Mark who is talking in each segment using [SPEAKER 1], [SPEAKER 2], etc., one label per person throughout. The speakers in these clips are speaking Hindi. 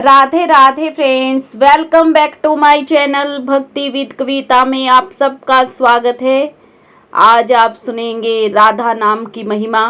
[SPEAKER 1] Radhe Radhe friends, welcome back to my channel Bhakti with Kavita में आप सबका स्वागत है। आज आप सुनेंगे राधा नाम की महिमा।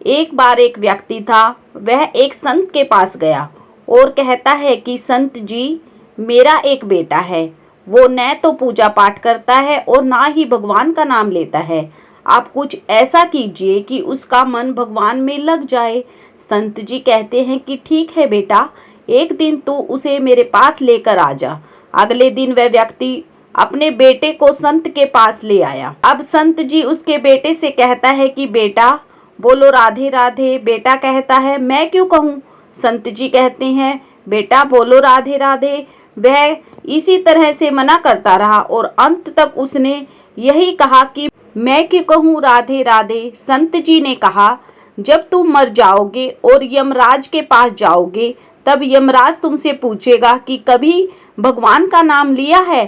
[SPEAKER 1] एक बार एक व्यक्ति था, वह एक संत के पास गया और कहता है कि संत जी, मेरा एक बेटा है, वो न तो पूजा पाठ करता है और ना ही भगवान का नाम लेता है। आप कुछ ऐसा कीजिए कि उसका मन भगवान में लग जाए। संत जी कहते हैं कि ठीक है बेटा, एक दिन तू उसे मेरे पास लेकर आ जा। अगले दिन वह व्यक्ति अपने बेटे को संत के पास ले आया। अब संत जी उसके बेटे से कहता है कि बेटा बोलो राधे राधे। बेटा कहता है मैं क्यों कहूँ। संत जी कहते हैं बेटा बोलो राधे राधे। वह इसी तरह से मना करता रहा और अंत तक उसने यही कहा कि मैं क्यों कहूँ राधे राधे। संत जी ने कहा जब तुम मर जाओगे और यमराज के पास जाओगे तब यमराज तुमसे पूछेगा कि कभी भगवान का नाम लिया है,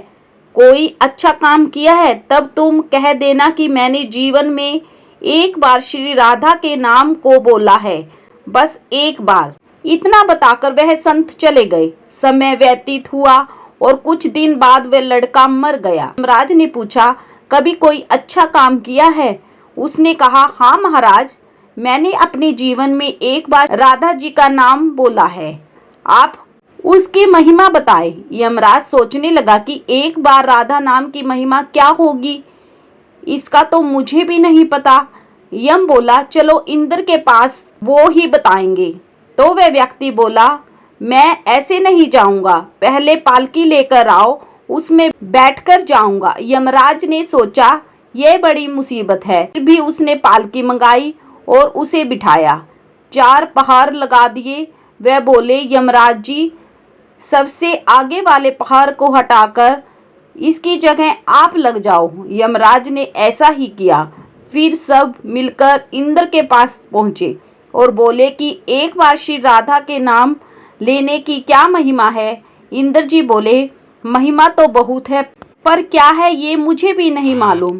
[SPEAKER 1] कोई अच्छा काम किया है, तब तुम कह देना कि मैंने जीवन में एक बार श्री राधा के नाम को बोला है, बस एक बार। इतना बताकर वह संत चले गए। समय व्यतीत हुआ और कुछ दिन बाद वह लड़का मर गया। यमराज ने पूछा कभी कोई अच्छा काम किया है। उसने कहा हाँ महाराज, मैंने अपने जीवन में एक बार राधा जी का नाम बोला है, आप उसकी महिमा बताए। यमराज सोचने लगा कि एक बार राधा नाम की महिमा क्या होगी, इसका तो मुझे भी नहीं पता। यम बोला चलो इंद्र के पास, वो ही बताएंगे। तो वह व्यक्ति बोला मैं ऐसे नहीं जाऊंगा, पहले पालकी लेकर आओ, उसमें बैठकर जाऊंगा। यमराज ने सोचा यह बड़ी मुसीबत है, फिर भी उसने पालकी मंगाई और उसे बिठाया। 4 पहाड़ लगा दिए। वह बोले यमराज जी, सबसे आगे वाले पहाड़ को हटाकर इसकी जगह आप लग जाओ। यमराज ने ऐसा ही किया। फिर सब मिलकर इंद्र के पास पहुँचे और बोले कि एक बार श्री राधा के नाम लेने की क्या महिमा है। इंद्र जी बोले महिमा तो बहुत है, पर क्या है ये मुझे भी नहीं मालूम।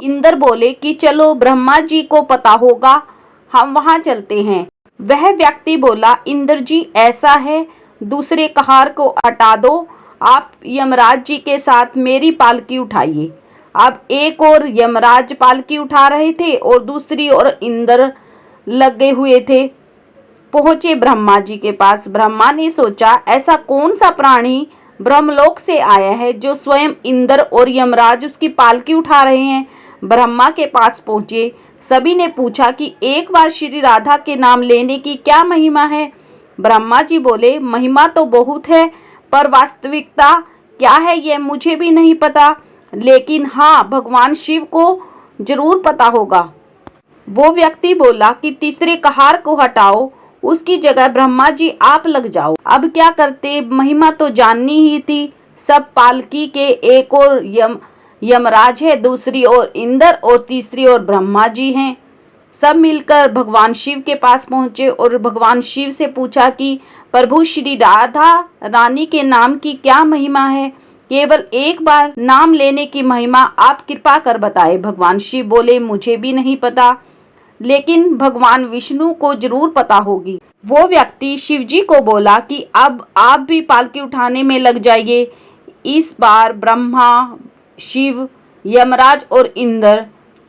[SPEAKER 1] इंद्र बोले कि चलो ब्रह्मा जी को पता होगा, हम वहाँ चलते हैं। वह व्यक्ति बोला इंद्र जी ऐसा है, दूसरे कहार को हटा दो, आप यमराज जी के साथ मेरी पालकी उठाइए। अब एक और यमराज पालकी उठा रहे थे और दूसरी ओर इंद्र लगे हुए थे। पहुंचे ब्रह्मा जी के पास। ब्रह्मा ने सोचा ऐसा कौन सा प्राणी ब्रह्मलोक से आया है जो स्वयं इंद्र और यमराज उसकी पालकी उठा रहे हैं। ब्रह्मा के पास पहुंचे। सभी ने पूछा कि एक बार श्री राधा के नाम लेने की क्या महिमा है। ब्रह्मा जी बोले महिमा तो बहुत है, पर वास्तविकता क्या है यह मुझे भी नहीं पता, लेकिन हाँ भगवान शिव को जरूर पता होगा। वो व्यक्ति बोला कि तीसरे कहार को हटाओ, उसकी जगह ब्रह्मा जी आप लग जाओ। अब क्या करते, महिमा तो जाननी ही थी। सब पालकी के एक और यमराज है, दूसरी ओर इंद्र और तीसरी ओर ब्रह्मा जी हैं। सब मिलकर भगवान शिव के पास पहुंचे और भगवान शिव से पूछा कि प्रभु श्री राधा रानी के नाम की क्या महिमा है, केवल एक बार नाम लेने की महिमा आप कृपा कर बताए। भगवान शिव बोले मुझे भी नहीं पता, लेकिन भगवान विष्णु को जरूर पता होगी। वो व्यक्ति शिव जी को बोला कि अब आप भी पालकी उठाने में लग जाइए। इस बार ब्रह्मा, शिव, यमराज और इंद्र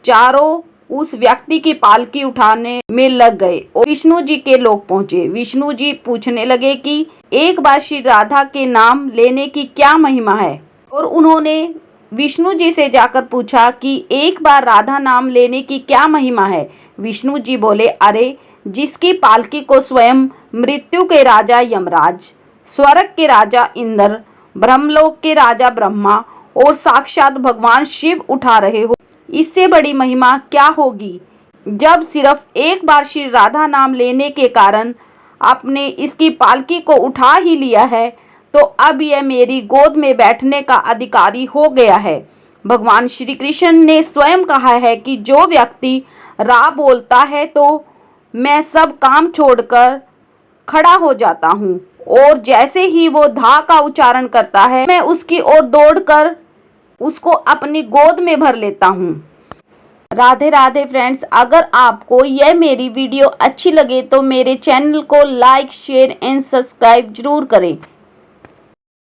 [SPEAKER 1] चारों उस व्यक्ति की पालकी उठाने में लग गए और विष्णु जी के लोग पहुंचे। विष्णु जी पूछने लगे कि एक बार श्री राधा के नाम लेने की क्या महिमा है, और उन्होंने विष्णु जी से जाकर पूछा कि एक बार राधा नाम लेने की क्या महिमा है। विष्णु जी बोले अरे, जिसकी पालकी को स्वयं मृत्यु के राजा यमराज, स्वर्ग के राजा इंद्र, ब्रह्मलोक के राजा ब्रह्मा और साक्षात भगवान शिव उठा रहे हो, इससे बड़ी महिमा क्या होगी। जब सिर्फ एक बार श्री राधा नाम लेने के कारण आपने इसकी पालकी को उठा ही लिया है, तो अब यह मेरी गोद में बैठने का अधिकारी हो गया है। भगवान श्री कृष्ण ने स्वयं कहा है कि जो व्यक्ति रा बोलता है तो मैं सब काम छोड़कर खड़ा हो जाता हूँ, और जैसे ही वो धा का उच्चारण करता है मैं उसकी ओर दौड़कर उसको अपनी गोद में भर लेता हूँ। राधे राधे फ्रेंड्स, अगर आपको यह मेरी वीडियो अच्छी लगे तो मेरे चैनल को लाइक शेयर एंड सब्सक्राइब जरूर करें।